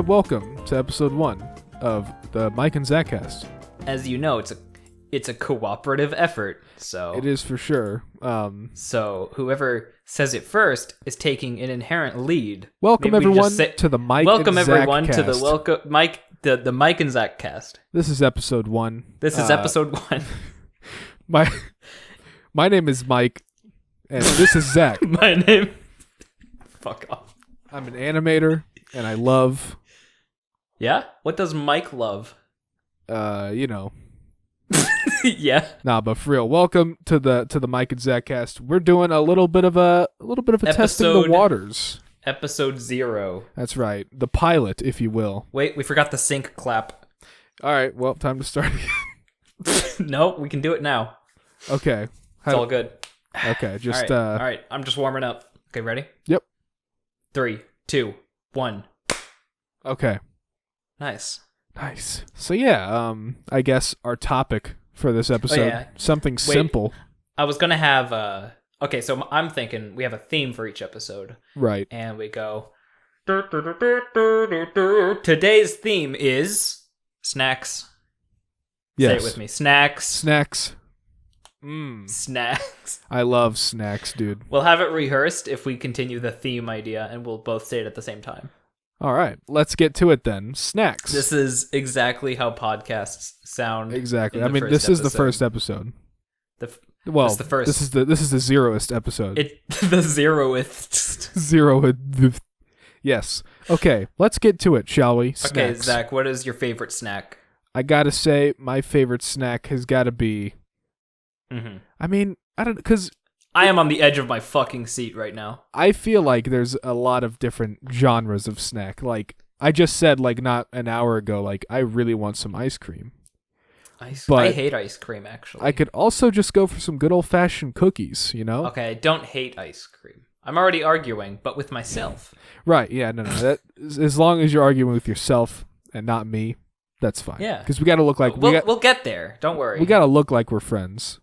welcome to episode 1 of the Mike and Zachcast. As you know, it's a cooperative effort, so... It is for sure. So whoever says it first is taking an inherent lead. Welcome everyone to the Mike and Zach Welcome everyone cast. to the Mike and Zach cast. This is episode 1. This is episode 1. My name is Mike, and this is Zach. My name... Fuck off. I'm an animator, and I love... Yeah? What does Mike love? You know... Yeah. Nah, but for real, welcome to the Mike and Zach cast. We're doing a little bit of a testing the waters. Episode 0. That's right, the pilot, if you will. Wait, we forgot the sync clap. All right, well, time to start. No, we can do it now. Okay, It's all good. Okay, just all right. I'm just warming up. Okay, ready? Yep. 3, 2, 1. Okay. Nice. So yeah, I guess our topic for this episode, something simple. I was gonna have okay, so I'm thinking we have a theme for each episode. Right. And we go today's theme is snacks. Yes. Say it with me. Snacks. Snacks. Snacks. I love snacks, dude. We'll have it rehearsed if we continue the theme idea and we'll both say it at the same time. All right, let's get to it then. Snacks. This is exactly how podcasts sound. Exactly. I mean, this is the first episode. This is the first. This is the zeroest episode. The zeroest. Zero. Yes. Okay, let's get to it, shall we? Snacks. Okay, Zach, what is your favorite snack? I gotta say, my favorite snack has got to be. Mm-hmm. I mean, I don't, because I am on the edge of my fucking seat right now. I feel like there's a lot of different genres of snack. Like, I just said, like, not an hour ago, like, I really want some ice cream. I hate ice cream, actually. I could also just go for some good old-fashioned cookies, you know? Okay, I don't hate ice cream. I'm already arguing, but with myself. Right, yeah, no. That, as long as you're arguing with yourself and not me, that's fine. Yeah. Because we got to look like... We'll get there. Don't worry. We got to look like we're friends.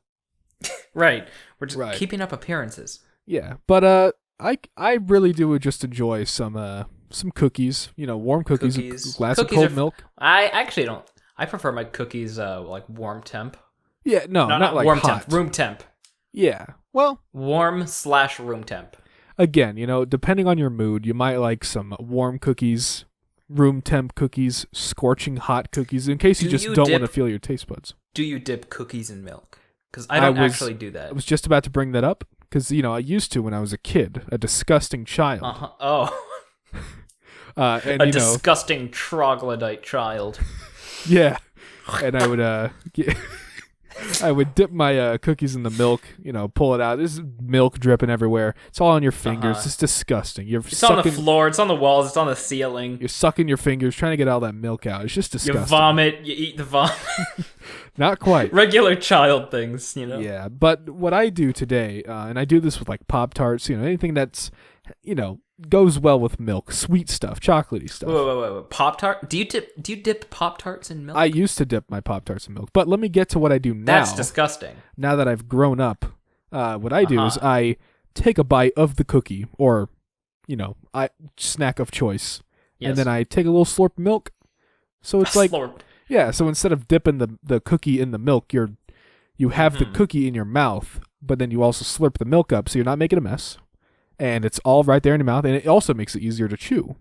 Right. We're just keeping up appearances. Yeah, but I really do just enjoy some cookies, you know, warm cookies. A glass of cold milk. I actually don't. I prefer my cookies like warm temp. Yeah, no, not like warm hot. temp, room temp. Yeah, well, warm/room temp. Again, you know, depending on your mood, you might like some warm cookies, room temp cookies, scorching hot cookies, in case you just don't want to feel your taste buds. Do you dip cookies in milk? Because I don't actually do that. I was just about to bring that up, because, you know, I used to when I was a kid, a disgusting child. Oh. And, a disgusting troglodyte child. Yeah. And I would I would dip my cookies in the milk, you know, pull it out. There's milk dripping everywhere. It's all on your fingers. It's disgusting. It's on the floor. It's on the walls. It's on the ceiling. You're sucking your fingers, trying to get all that milk out. It's just disgusting. You vomit. You eat the vomit. Not quite. Regular child things, you know? Yeah, but what I do today, and I do this with like Pop-Tarts, you know, anything that's, you know, goes well with milk, sweet stuff, chocolatey stuff. Wait. Pop-Tart? Do you dip Pop-Tarts in milk? I used to dip my Pop-Tarts in milk, but let me get to what I do now. That's disgusting. Now that I've grown up, what I do is I take a bite of the cookie, or, you know, snack of choice, and then I take a little slurp of milk. So it's like, yeah. So instead of dipping the cookie in the milk, you have the cookie in your mouth, but then you also slurp the milk up, so you're not making a mess. And it's all right there in your mouth, and it also makes it easier to chew.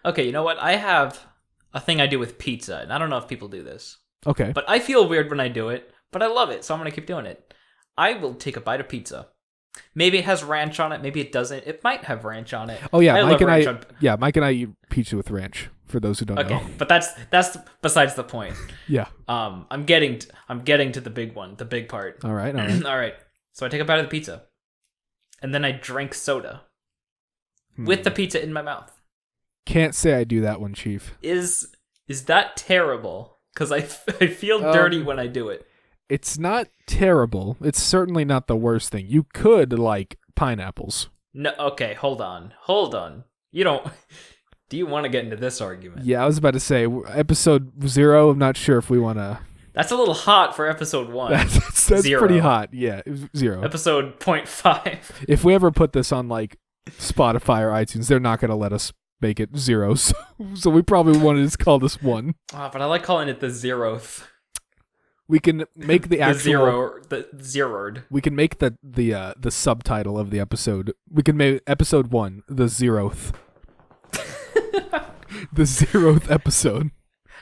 Okay, you know what? I have a thing I do with pizza, and I don't know if people do this. Okay. But I feel weird when I do it, but I love it, so I'm going to keep doing it. I will take a bite of pizza. Maybe it has ranch on it, maybe it doesn't. It might have ranch on it. Oh, yeah, Mike and I eat pizza with ranch, for those who don't know. Okay, but that's besides the point. Yeah. I'm getting to the big one, the big part. All right. All right. So I take a bite of the pizza. And then I drink soda with the pizza in my mouth. Can't say I do that one, Chief. Is that terrible? Because I feel dirty when I do it. It's not terrible. It's certainly not the worst thing. You could like pineapples. No, okay, hold on. You don't... Do you want to get into this argument? Yeah, I was about to say, episode 0, I'm not sure if we want to... That's a little hot for episode 1. That's pretty hot. Yeah, 0. Episode 0.5. If we ever put this on like Spotify or iTunes, they're not going to let us make it 0, so we probably wanted to call this 1. But I like calling it the 0th. We can make the actual the zeroed. We can make the subtitle of the episode. We can make episode 1 the 0th. The 0th episode.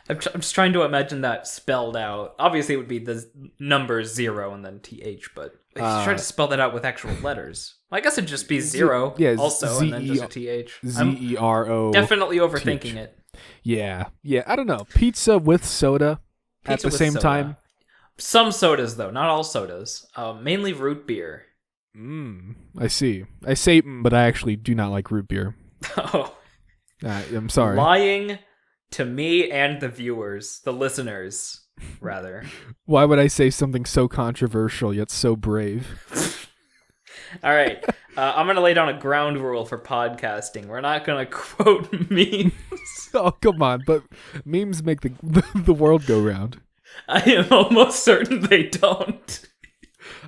I'm just trying to imagine that spelled out. Obviously, it would be the number 0 and then TH, but if you try to spell that out with actual letters, well, I guess it'd just be 0 also, and then just a TH. ZERO. Definitely overthinking it. Yeah. I don't know. Pizza with soda at the same time. Some sodas, though. Not all sodas. Mainly root beer. I see. I say but I actually do not like root beer. Oh. I'm sorry. Lying to me and the viewers, the listeners, rather. Why would I say something so controversial yet so brave? All right. I'm going to lay down a ground rule for podcasting. We're not going to quote memes. Oh, come on. But memes make the world go round. I am almost certain they don't.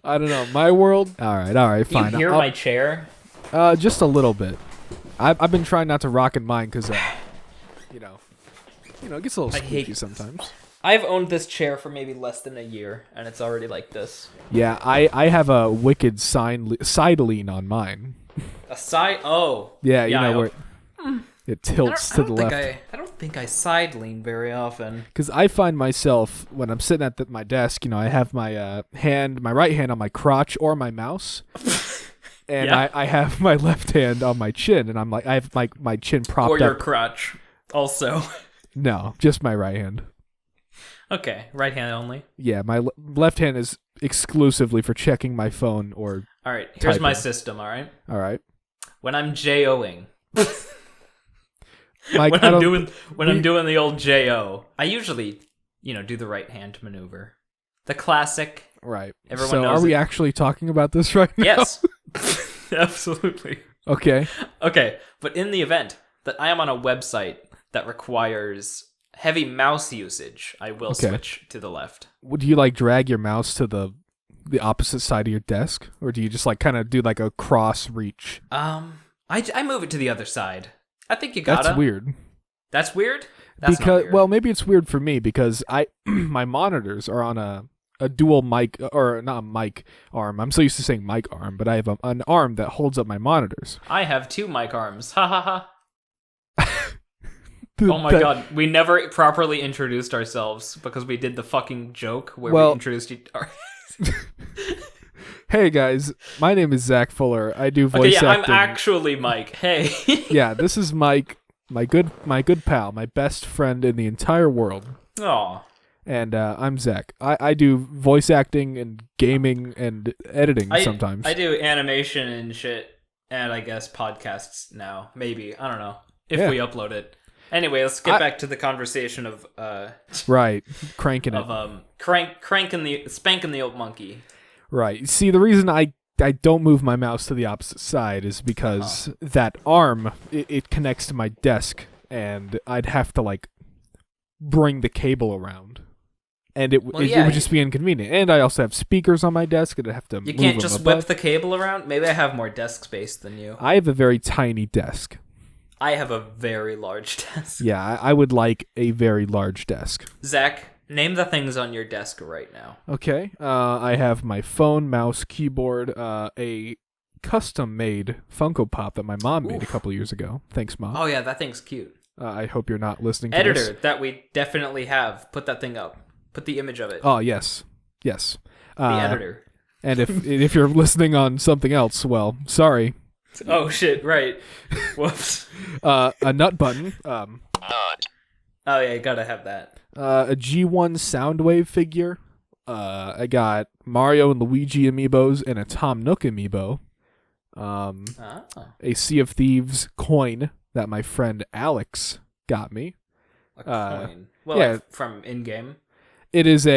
I don't know. My world? All right, fine. You hear my chair? Just a little bit. I've been trying not to rock in mine because, you know, it gets a little squeaky sometimes. I've owned this chair for maybe less than a year, and it's already like this. Yeah, I have a wicked side lean on mine. A side? Oh. Yeah, you know where it tilts to the left. I don't think I side lean very often. Because I find myself, when I'm sitting at my desk, I have my my right hand on my crotch or my mouse. And I have my left hand on my chin, and I'm like, I have my chin propped up. Or your crotch, also. No, just my right hand. Okay, right hand only. Yeah, my left hand is exclusively for checking my phone or all right, here's typing. My system, all right? All right. When I'm JOing. Mike, when I'm doing the old JO, I usually, do the right hand maneuver. The classic. Right. Everyone knows are we actually talking about this right now? Yes. Absolutely. Okay. Okay, but in the event that I am on a website that requires heavy mouse usage, I will switch to the left. Would you drag your mouse to the opposite side of your desk, or do you just kind of do a cross reach? I move it to the other side. I think you gotta. That's weird. That's weird? That's because not weird. Well, maybe it's weird for me because my monitors are on a dual mic, or not a mic arm. I'm so used to saying mic arm, but I have an arm that holds up my monitors. I have 2 mic arms. Ha ha ha. Oh my god, we never properly introduced ourselves because we did the fucking joke where we introduced each other. Hey guys, my name is Zach Fuller. I do voice acting. I'm actually Mike. Hey. Yeah, this is Mike, my good pal, my best friend in the entire world. Aw. And I'm Zach. I do voice acting and gaming and editing sometimes. I do animation and shit, and I guess podcasts now. Maybe. I don't know. If we upload it. Anyway, let's get back to the conversation of right, cranking of it. Spanking the old monkey. Right. See, the reason I don't move my mouse to the opposite side is because that arm it connects to my desk, and I'd have to bring the cable around, and it would just be inconvenient. And I also have speakers on my desk, and I'd have to. You can't just whip the cable around. Maybe I have more desk space than you. I have a very tiny desk. I have a very large desk. Yeah, I would like a very large desk. Zach, name the things on your desk right now. Okay. I have my phone, mouse, keyboard, a custom-made Funko Pop that my mom made a couple years ago. Thanks, Mom. Oh, yeah, that thing's cute. I hope you're not listening to Editor this. that we definitely have. Put that thing up. Put the image of it. Oh, yes. Yes. The editor. And if you're listening on something else, well, sorry. Oh shit! Right. Whoops. A nut button. Nut. Oh yeah, you gotta have that. A G1 Soundwave figure. I got Mario and Luigi amiibos and a Tom Nook amiibo. A Sea of Thieves coin that my friend Alex got me. A coin. Well, from in-game. It is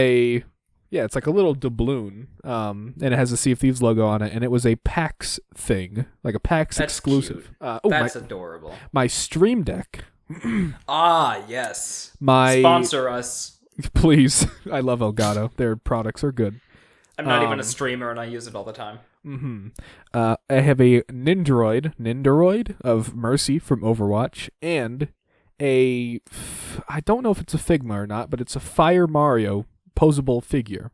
it's like a little doubloon, and it has a Sea of Thieves logo on it, and it was a PAX thing, like a PAX exclusive. That's adorable. My Stream Deck. Yes. Sponsor us. Please. I love Elgato. Their products are good. I'm not even a streamer, and I use it all the time. I have a Nindoroid of Mercy from Overwatch, and I don't know if it's a Figma or not, but it's a Fire Mario posable figure.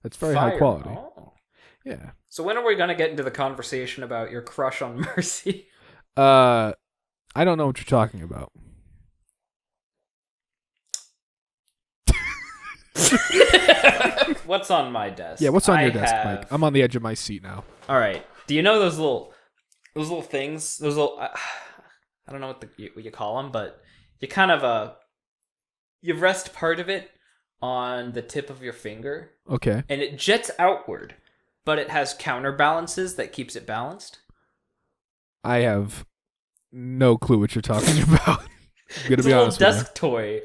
That's very high quality. Oh. Yeah. So when are we going to get into the conversation about your crush on Mercy? I don't know what you're talking about. What's on my desk? Yeah, what's on your desk, Mike? I'm on the edge of my seat now. All right. Do you know those little things? Those little I don't know what you call them, but you kind of you rest part of it on the tip of your finger. Okay. And it jets outward, but it has counterbalances that keeps it balanced. I have no clue what you're talking about. I'm gonna be honest with you. It's a little desk toy.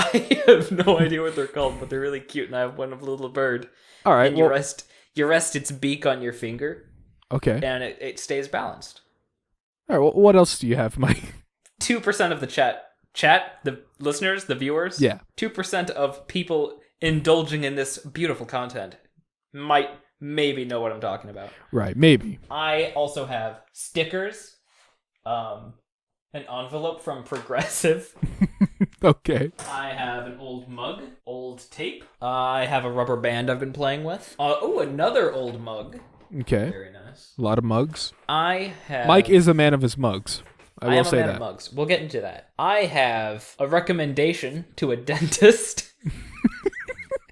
I have no idea what they're called, but they're really cute, and I have one of a little bird. All right. And you rest its beak on your finger. Okay. And it stays balanced. All right. Well, what else do you have, Mike? 2% of the chat, the listeners, the viewers. Yeah. 2% of people indulging in this beautiful content might maybe know what I'm talking about. Right. Maybe. I also have stickers, an envelope from Progressive. Okay. I have an old mug, old tape. I have a rubber band I've been playing with. Another old mug. Okay. Very nice. A lot of mugs. Mike is a man of his mugs. I will say that. Of mugs. We'll get into that. I have a recommendation to a dentist.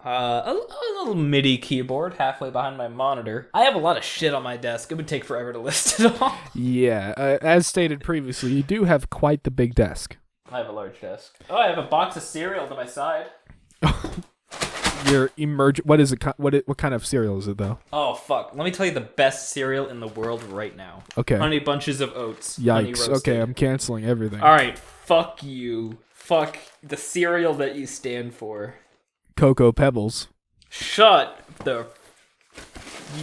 A little MIDI keyboard halfway behind my monitor. I have a lot of shit on my desk. It would take forever to list it all. Yeah, as stated previously, you do have quite the big desk. I have a large desk. Oh, I have a box of cereal to my side. Your what is it? What kind of cereal is it though? Oh fuck! Let me tell you the best cereal in the world right now. Okay. Honey Bunches of Oats. Yikes! Okay, I'm canceling everything. All right, fuck you. Fuck the cereal that you stand for. Cocoa Pebbles. Shut the.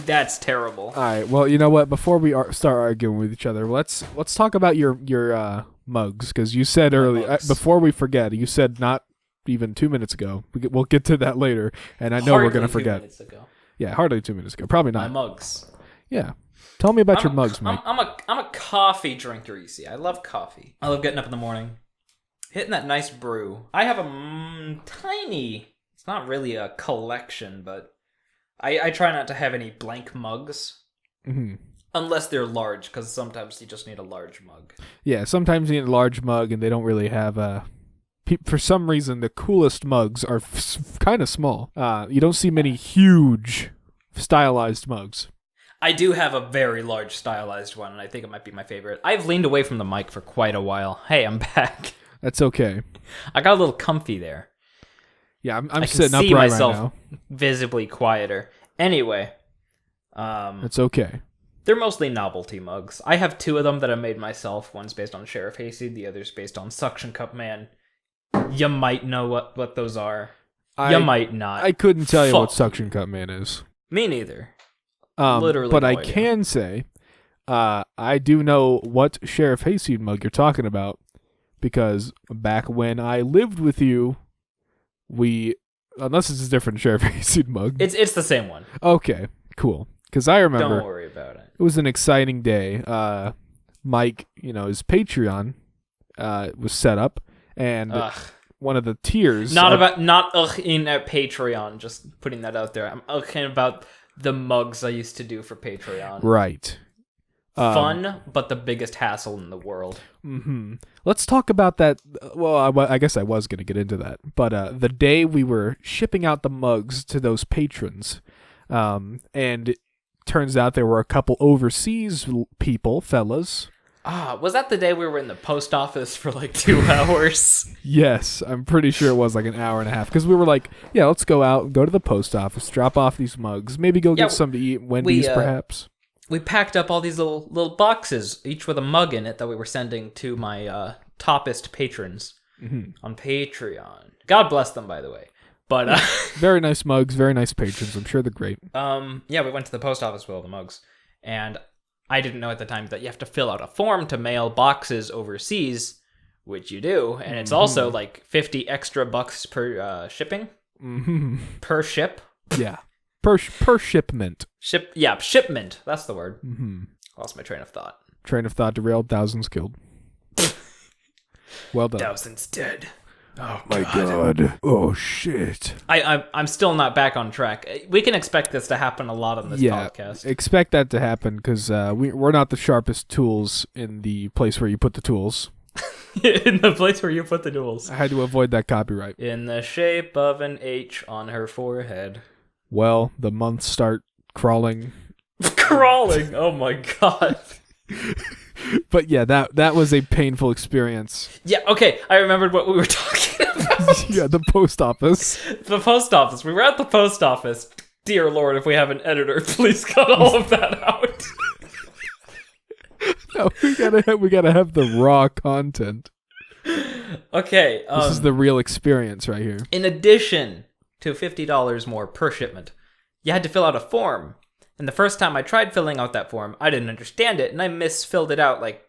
That's terrible. All right. Well, you know what? Before we start arguing with each other, let's talk about your mugs, because you said earlier, before we forget, you said not even 2 minutes ago. We'll get to that later, and I know we're gonna forget. 2 minutes ago. Yeah, hardly 2 minutes ago. Probably not. My mugs. Yeah. Tell me about your mugs, Mike. I'm a coffee drinker. You see, I love coffee. I love getting up in the morning, hitting that nice brew. I have a tiny. It's not really a collection, but I try not to have any blank mugs. Mm-hmm. Unless they're large, because sometimes you just need a large mug. Yeah, sometimes you need a large mug, and they don't really have for some reason, the coolest mugs are kind of small. You don't see many huge stylized mugs. I do have a very large stylized one, and I think it might be my favorite. I've leaned away from the mic for quite a while. Hey, I'm back. That's okay. I got a little comfy there. Yeah, I'm sitting upright right now. I can see myself visibly quieter. Anyway. It's okay. They're mostly novelty mugs. I have 2 of them that I made myself. One's based on Sheriff Hayseed, the other's based on Suction Cup Man. You might know what those are. You might not. I couldn't tell you what Suction Cup Man is. Me neither. Literally, but I can say, I do know what Sheriff Hayseed mug you're talking about, because back when I lived with you, unless it's a different Sheriff Hayseed mug. It's the same one. Okay, cool. Because I remember. Don't worry about it. It was an exciting day. Mike, his Patreon was set up, and one of the tiers. In Patreon. Just putting that out there. I'm talking about the mugs I used to do for Patreon. Right. Fun, but the biggest hassle in the world. Mm-hmm. Let's talk about that. Well, I guess I was going to get into that. But the day we were shipping out the mugs to those patrons, and it turns out there were a couple overseas fellas. Was that the day we were in the post office for like 2 hours? Yes, I'm pretty sure it was like an hour and a half. Because we were like, yeah, let's go out, go to the post office, drop off these mugs, maybe go get something to eat, Wendy's perhaps. We packed up all these little boxes, each with a mug in it, that we were sending to my toppest patrons on Patreon. God bless them, by the way. But very nice mugs, very nice patrons. I'm sure they're great. Yeah, we went to the post office with all the mugs, and I didn't know at the time that you have to fill out a form to mail boxes overseas, which you do, and it's also like $50 extra per shipping per ship. Yeah. per shipment. Shipment. That's the word. Mm-hmm. Lost my train of thought. Train of thought derailed. Thousands killed. Well done. Thousands dead. Oh my god. Oh shit. I'm still not back on track. We can expect this to happen a lot on this podcast. Expect that to happen because we're not the sharpest tools in the place where you put the tools. In the place where you put the tools. I had to avoid that copyright. In the shape of an H on her forehead. Well, the months start crawling. Crawling? Oh my god. But yeah, that was a painful experience. Yeah, okay, I remembered what we were talking about. Yeah, the post office. The post office. We were at the post office. Dear Lord, if we have an editor, please cut all of that out. No, we gotta have the raw content. Okay. This is the real experience right here. In addition to $50 more per shipment, you had to fill out a form. And the first time I tried filling out that form, I didn't understand it, and I misfilled it out like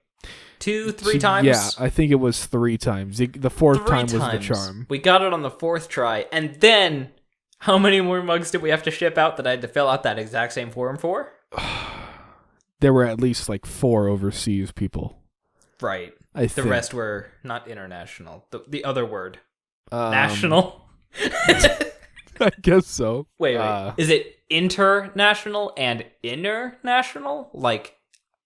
2-3 times. Yeah, I think it was 3 times. The fourth time was the charm. We got it on the 4th try, and then how many more mugs did we have to ship out that I had to fill out that exact same form for? There were at least like 4 overseas people. Right. I think. The rest were not international. The other word. National? I guess so. Wait. Is it international and international? Like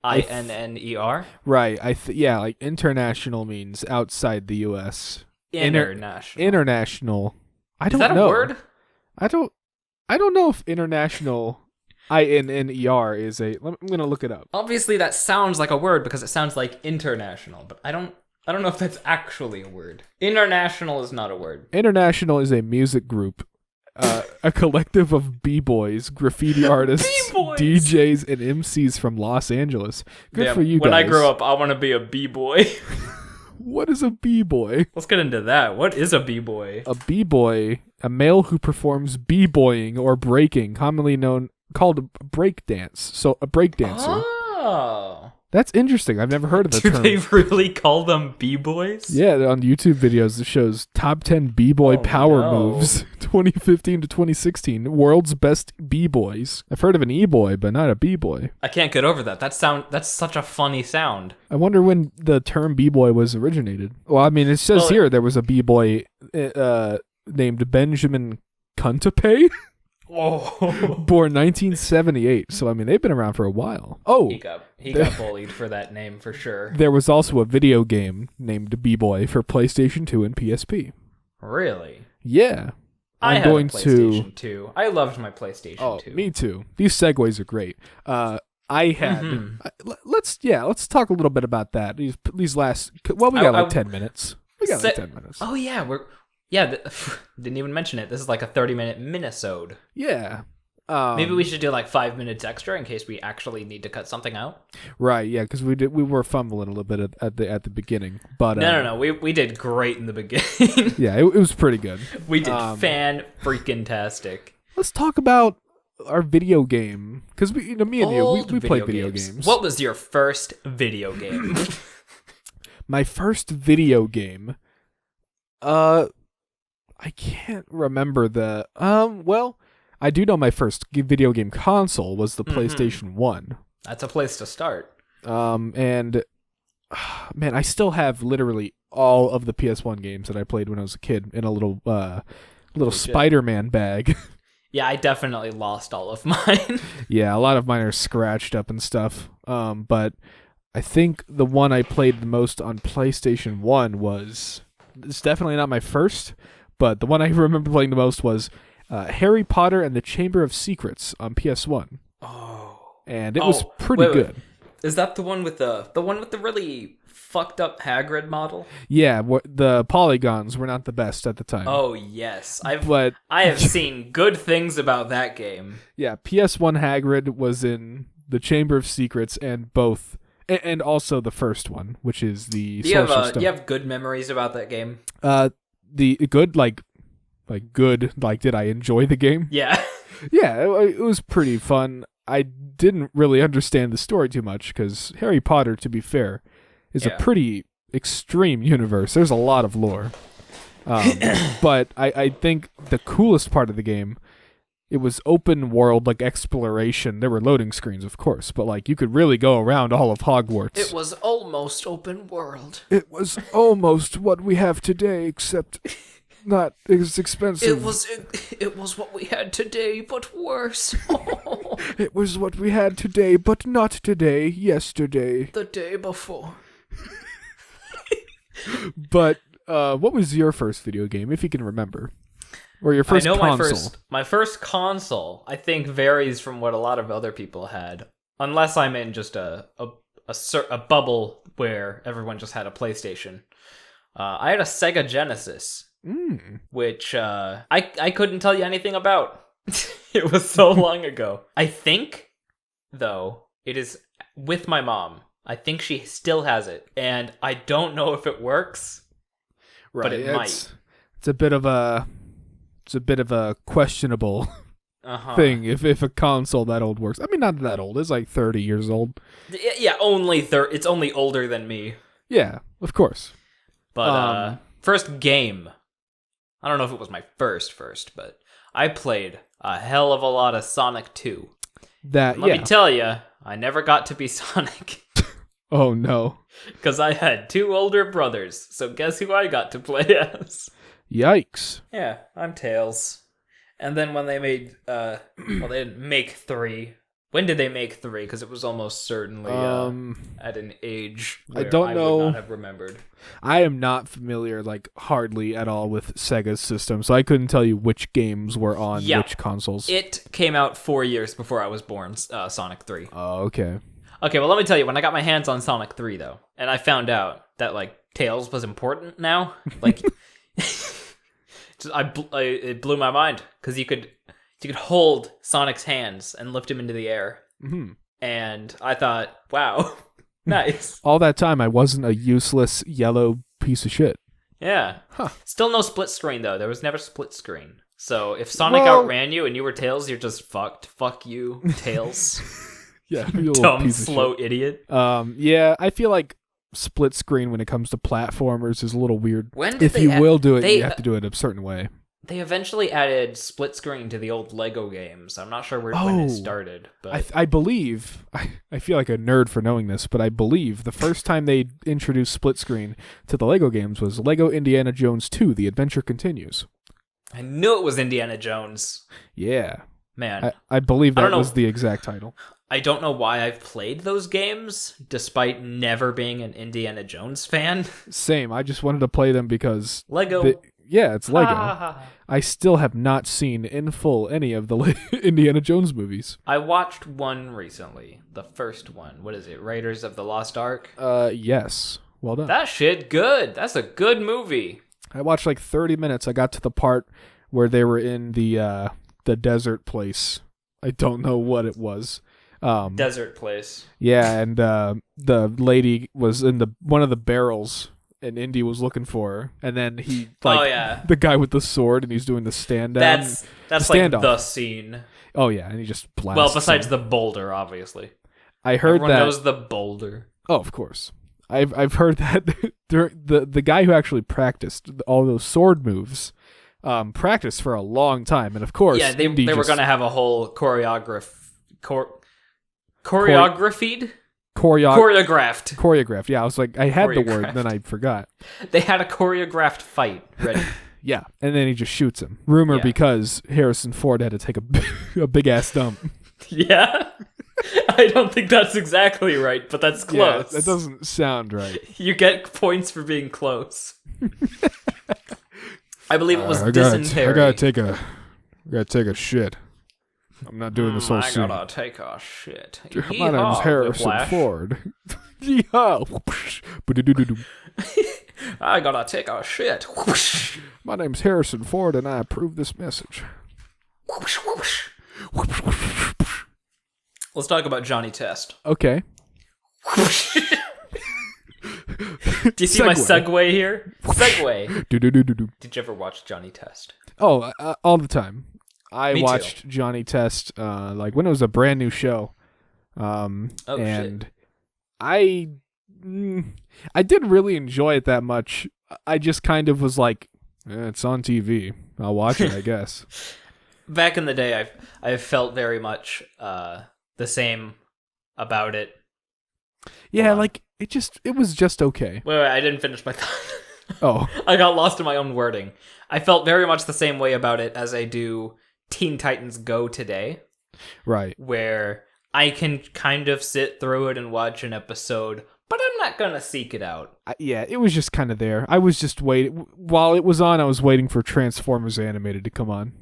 INNER? Right. Like international means outside the US. International. International. I don't know. Is that a word? I don't know if international INNER is a. I'm going to look it up. Obviously that sounds like a word because it sounds like international, but I don't know if that's actually a word. International is not a word. International is a music group. A collective of b-boys, graffiti artists, B-boys! DJs, and MCs from Los Angeles. Good for you guys. When I grow up, I want to be a b-boy. What is a b-boy? Let's get into that. What is a b-boy? A b-boy, a male who performs b-boying or breaking, commonly called a break dance. So a break dancer. Oh. That's interesting. I've never heard of the term. Do they really call them b-boys? Yeah, on YouTube videos it shows top 10 b-boy power moves 2015 to 2016. World's best b-boys. I've heard of an e-boy, but not a b-boy. I can't get over that. That's such a funny sound. I wonder when the term b-boy was originated. Well, I mean, it says here there was a b-boy named Benjamin Kuntape. Oh. Born 1978. So, I mean, they've been around for a while. Oh. He got bullied for that name for sure. There was also a video game named B-Boy for PlayStation 2 and PSP. Really? Yeah. I had a PlayStation 2. I loved my PlayStation 2. Me too. These segues are great. I had... Let's talk a little bit about that. These last... Well, we got 10 minutes. We got 10 minutes. Oh, yeah. Didn't even mention it. This is like a 30-minute minisode. Yeah. Maybe we should do like 5 minutes extra in case we actually need to cut something out. Right, yeah, because we were fumbling a little bit at the beginning. But No. We did great in the beginning. Yeah, it was pretty good. We did fan-freaking-tastic. Let's talk about our video game. Because me and you, we play video games. What was your first video game? My first video game... I can't remember the... Well, I do know my first video game console was the PlayStation 1. That's a place to start. And... Man, I still have literally all of the PS1 games that I played when I was a kid in a little Spider-Man bag. Yeah, I definitely lost all of mine. Yeah, a lot of mine are scratched up and stuff. But I think the one I played the most on PlayStation 1 was... It's definitely not my first... But the one I remember playing the most was Harry Potter and the Chamber of Secrets on PS1. Oh. And it was pretty good. Is that the one with the really fucked up Hagrid model? Yeah, the polygons were not the best at the time. Oh, yes. I have seen good things about that game. Yeah, PS1 Hagrid was in the Chamber of Secrets and also the first one, which is the Sorcerer's Stone. Do you have good memories about that game? The good, good, did I enjoy the game? Yeah. Yeah, it was pretty fun. I didn't really understand the story too much, because Harry Potter, to be fair, is a pretty extreme universe. There's a lot of lore. But I think the coolest part of the game it was open world, like exploration. There were loading screens, of course, but like you could really go around all of Hogwarts. It was almost open world. It was almost what we have today, except not as expensive. It was what we had today, but worse. It was what we had today, but not today. Yesterday. The day before. But what was your first video game, if you can remember? Or your first console? My first console, I think, varies from what a lot of other people had. Unless I'm in just a bubble where everyone just had a PlayStation. I had a Sega Genesis, which I couldn't tell you anything about. It was so long ago. I think, though, it is with my mom. I think she still has it, and I don't know if it works, but it might. It's a bit of a questionable thing if a console that old works. I mean, not that old. It's like 30 years old. Yeah, it's only older than me. Yeah, of course. But first game. I don't know if it was my first, but I played a hell of a lot of Sonic 2. Let me tell you, I never got to be Sonic. Oh, no. Because I had two older brothers, so guess who I got to play as? Yikes. Yeah, I'm Tails. And then when they made, they didn't make 3. When did they make 3? Because it was almost certainly at an age where I would not have remembered. I am not familiar, like, hardly at all with Sega's system, so I couldn't tell you which games were on which consoles. It came out 4 years before I was born, Sonic 3. Oh, okay. Okay, well, let me tell you, when I got my hands on Sonic 3, though, and I found out that, like, Tails was important now, like... it blew my mind because you could hold Sonic's hands and lift him into the air, and I thought, wow, nice. All that time, I wasn't a useless yellow piece of shit. Yeah. Still no split screen though. There was never split screen. So if Sonic outran you and you were Tails, you're just fucked. Fuck you, Tails. Yeah, you dumb, slow idiot. Yeah, I feel like split screen when it comes to platformers is a little weird. If you will do it, you have to do it a certain way. They eventually added split screen to the old Lego games. I'm not sure when it started, but I believe I feel like a nerd for knowing this, but I believe the first time they introduced split screen to the Lego games was Lego Indiana Jones 2: The Adventure Continues. I knew it was Indiana Jones. Yeah, man, I believe that was the exact title. I don't know why I've played those games, despite never being an Indiana Jones fan. Same. I just wanted to play them because... Lego. It's Lego. I still have not seen in full any of the Indiana Jones movies. I watched one recently. The first one. What is it? Raiders of the Lost Ark? Yes. Well done. That shit good. That's a good movie. I watched like 30 minutes. I got to the part where they were in the desert place. I don't know what it was. Desert place. Yeah, and the lady was in one of the barrels, and Indy was looking for her, and then he the guy with the sword, and he's doing the stand down. That's like the scene. Oh yeah, and he just blasts. Well, besides the boulder, obviously. I heard Everyone knows the boulder. Oh, of course. I've heard that the guy who actually practiced all those sword moves. Practiced for a long time, and of course, yeah, they were going to have a whole choreographed. Yeah, I was like, I had the word, then I forgot. They had a choreographed fight ready. Yeah, and then he just shoots him. Rumor because Harrison Ford had to take a big ass dump. Yeah, I don't think that's exactly right, but that's close. Yeah, that doesn't sound right. You get points for being close. I believe it was dysentery. I gotta take a shit. I'm not doing this whole scene. I gotta take a shit. My name's Harrison Ford. Yeehaw. I gotta take a shit. My name's Harrison Ford, and I approve this message. Let's talk about Johnny Test. Okay. Do you see my segue here? Segue. Did you ever watch Johnny Test? Oh, all the time. I watched too. Johnny Test like when it was a brand new show. And shit. I didn't really enjoy it that much. I just kind of was like, it's on TV. I'll watch it, I guess. back in the day, I felt very much the same about it. Yeah, like it was just okay. Wait, I didn't finish my thought. Oh, I got lost in my own wording. I felt very much the same way about it as I do Teen Titans Go today. Right. Where I can kind of sit through it and watch an episode, but I'm not gonna seek it out. Yeah, it was just kind of there. I was just waiting. While it was on, I was waiting for Transformers Animated to come on.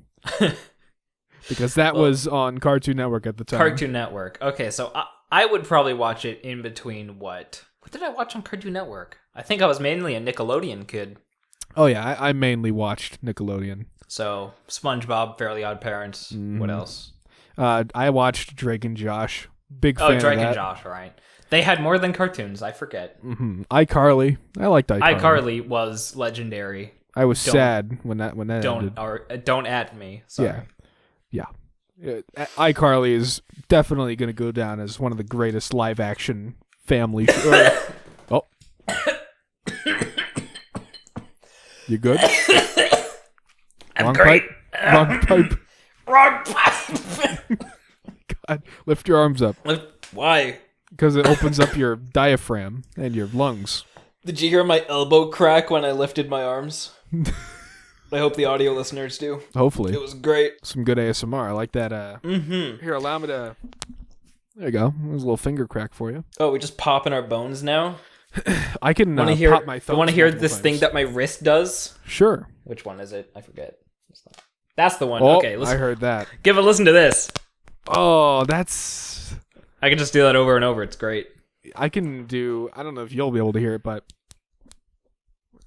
Because that was on Cartoon Network at the time. Cartoon Network. Okay, so I would probably watch it in between what did I watch on Cartoon Network? I think I was mainly a Nickelodeon kid. Oh yeah, I mainly watched Nickelodeon. So SpongeBob, Fairly Odd Parents. What else? I watched Drake and Josh. Big fan of that. Oh, Drake and Josh, right. They had more than cartoons, I forget. Mm-hmm. iCarly. I liked iCarly. iCarly was legendary. I was sad when that ended. Don't at me. Sorry. Yeah. iCarly is definitely going to go down as one of the greatest live action family Oh. You good? I'm great. Wrong pipe. Wrong pipe. God, lift your arms up. Why? Because it opens up your diaphragm and your lungs. Did you hear my elbow crack when I lifted my arms? I hope the audio listeners do. Hopefully. It was great. Some good ASMR. I like that. Here, allow me to... There you go. There's a little finger crack for you. Oh, we just popping our bones now? I can pop my thumbs. You want to hear this thing that my wrist does? Sure. Which one is it? I forget. That's the one. Oh, okay, listen. I heard that. Give a listen to this. Oh, that's... I can just do that over and over. It's great. I can do... I don't know if you'll be able to hear it, but...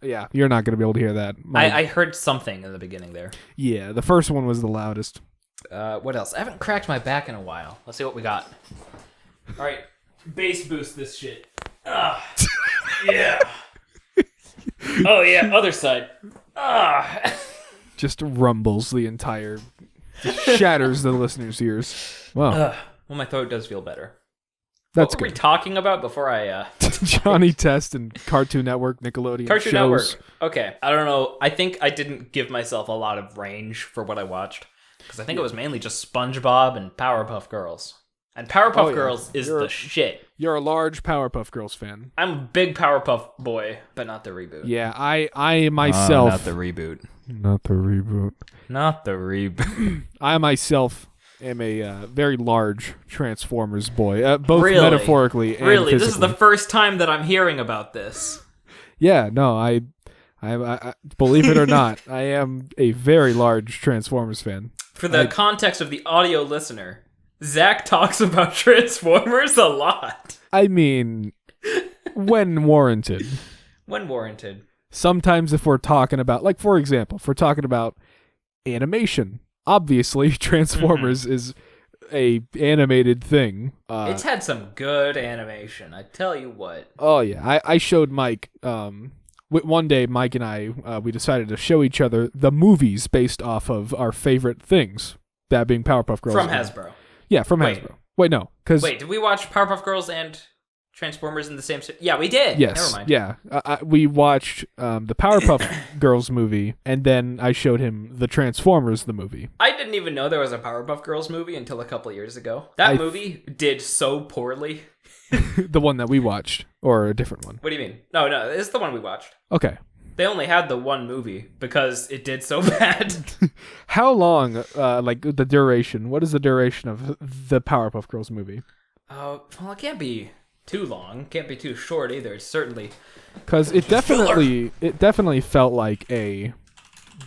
Yeah, you're not going to be able to hear that. I heard something in the beginning there. Yeah, the first one was the loudest. What else? I haven't cracked my back in a while. Let's see what we got. All right, bass boost this shit. Yeah. Oh yeah, other side. Just rumbles the entire... shatters the listener's ears. Wow. Well, my throat does feel better. That's what were good. we talking about before I... Johnny Test and Cartoon Network, Nickelodeon Cartoon shows. Network. Okay. I don't know. I think I didn't give myself a lot of range for what I watched. Because I think it was mainly just SpongeBob and Powerpuff Girls. And Powerpuff Girls is the shit. You're a large Powerpuff Girls fan. I'm a big Powerpuff boy, but not the reboot. Yeah, I myself... not the reboot. Not the reboot. Not the reboot. I myself am a very large Transformers boy, both really? metaphorically and physically. This is the first time that I'm hearing about this. Yeah, no, I believe it or not, I am a very large Transformers fan. For the context of the audio listener, Zach talks about Transformers a lot. I mean, when warranted. When warranted. Sometimes if we're talking about, like, for example, if we're talking about animation, obviously Transformers is a animated thing. It's had some good animation, I tell you what. Oh, yeah. I showed Mike... one day, Mike and I, we decided to show each other the movies based off of our favorite things, that being Powerpuff Girls. From Hasbro. Yeah, from Hasbro. Wait, no. Wait, did we watch Powerpuff Girls and Transformers in the same... Yeah, we did. Yes. Never mind. Yeah. We watched the Powerpuff Girls movie, and then I showed him the Transformers, the movie. I didn't even know there was a Powerpuff Girls movie until a couple years ago. That movie did so poorly. The one that we watched, or a different one? What do you mean? No, it's the one we watched. Okay. They only had the one movie because it did so bad. How long, like the duration? What is the duration of the Powerpuff Girls movie? Well, it can't be too long. Can't be too short either. It's certainly... Because it definitely felt like a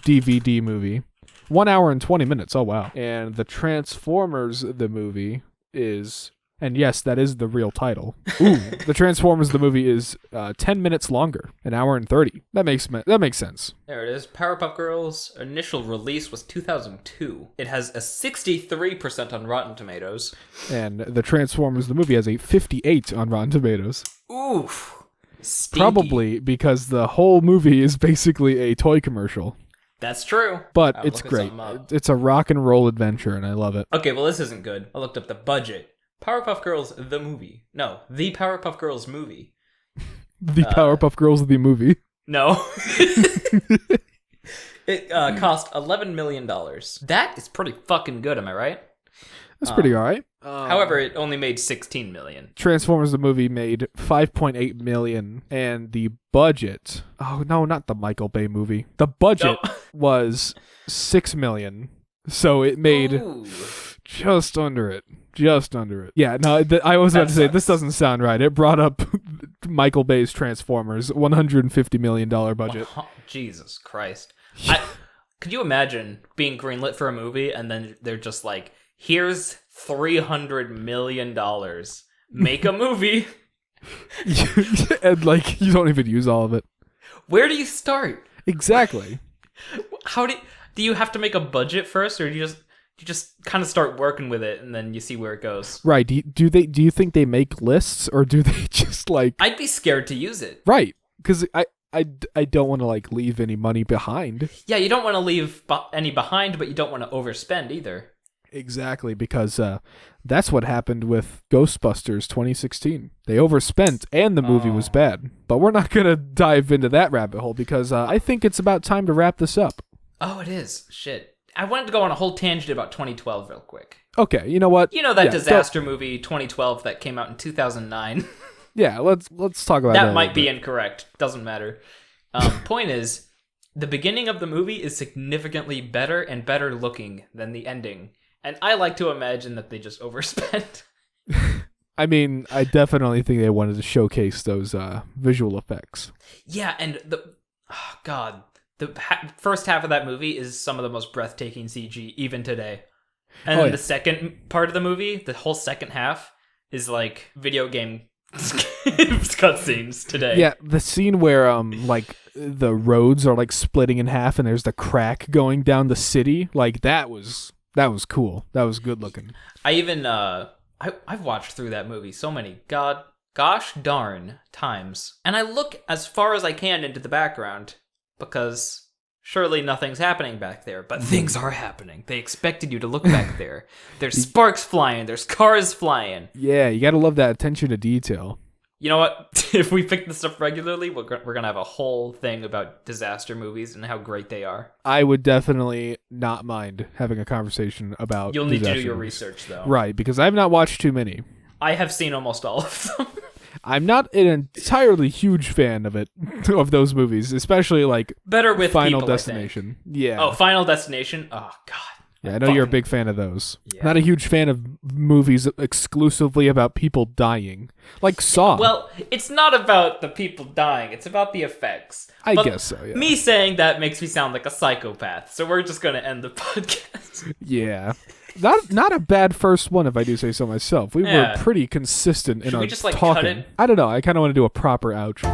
DVD movie. 1 hour and 20 minutes. Oh, wow. And the Transformers, the movie, is... And yes, that is the real title. Ooh, the Transformers the movie is 10 minutes longer, 1 hour and 30. That makes sense. There it is. Powerpuff Girls' initial release was 2002. It has a 63% on Rotten Tomatoes. And the Transformers the movie has a 58 on Rotten Tomatoes. Oof. Stinky. Probably because the whole movie is basically a toy commercial. That's true. But it's great. It's a rock and roll adventure, and I love it. Okay, well, this isn't good. I looked up the budget. Powerpuff Girls, the movie. No, the Powerpuff Girls movie. The Powerpuff Girls, the movie. No. It cost $11 million. That is pretty fucking good, am I right? That's pretty all right. However, it only made $16 million. Transformers the movie made $5.8 million, and the budget... Oh, no, not the Michael Bay movie. The budget was $6 million, so it made just under it. Just under it. Yeah, no, I was about to say, this doesn't sound right. It brought up Michael Bay's Transformers, $150 million budget. Oh, Jesus Christ. Could you imagine being greenlit for a movie, and then they're just like, here's $300 million. Make a movie. And like, you don't even use all of it. Where do you start? Exactly. How do you have to make a budget first, or do you just kind of start working with it and then you see where it goes? Right. Do you think they make lists, or do they just like... I'd be scared to use it. Right. Because I don't want to like leave any money behind. Yeah, you don't want to leave any behind, but you don't want to overspend either. Exactly, because that's what happened with Ghostbusters 2016. They overspent, and the movie was bad. But we're not going to dive into that rabbit hole, because I think it's about time to wrap this up. Oh, it is. Shit. I wanted to go on a whole tangent about 2012 real quick. Okay, you know what? You know that disaster movie 2012 that came out in 2009? Yeah, let's talk about that. That might be incorrect. Doesn't matter. Point is, the beginning of the movie is significantly better and better looking than the ending. And I like to imagine that they just overspent. I mean, I definitely think they wanted to showcase those visual effects. Yeah, and the first half of that movie is some of the most breathtaking CG even today. And then the second part of the movie, the whole second half, is like video game cutscenes today. Yeah, the scene where like the roads are like splitting in half and there's the crack going down the city, like that was cool. That was good looking. I even I've watched through that movie so many gosh darn times, and I look as far as I can into the background because surely nothing's happening back there, but things are happening. They expected you to look back there. There's sparks flying. There's cars flying. Yeah, you gotta love that attention to detail. You know what? If we pick this up regularly, we're going to have a whole thing about disaster movies and how great they are. I would definitely not mind having a conversation about You'll need to do movies. your research, though. Right, because I've not watched too many. I have seen almost all of them. I'm not an entirely huge fan of those movies, especially like Better with Final people, Destination. Yeah. Oh, Final Destination? Oh, God. Yeah, I know you're a big fan of those. Yeah. Not a huge fan of movies exclusively about people dying. Like Saw. Well, it's not about the people dying. It's about the effects. I guess so, yeah. Me saying that makes me sound like a psychopath, so we're just going to end the podcast. Yeah. Not a bad first one, if I do say so myself. We were pretty consistent in our talking. Cut it? I don't know. I kind of want to do a proper outro.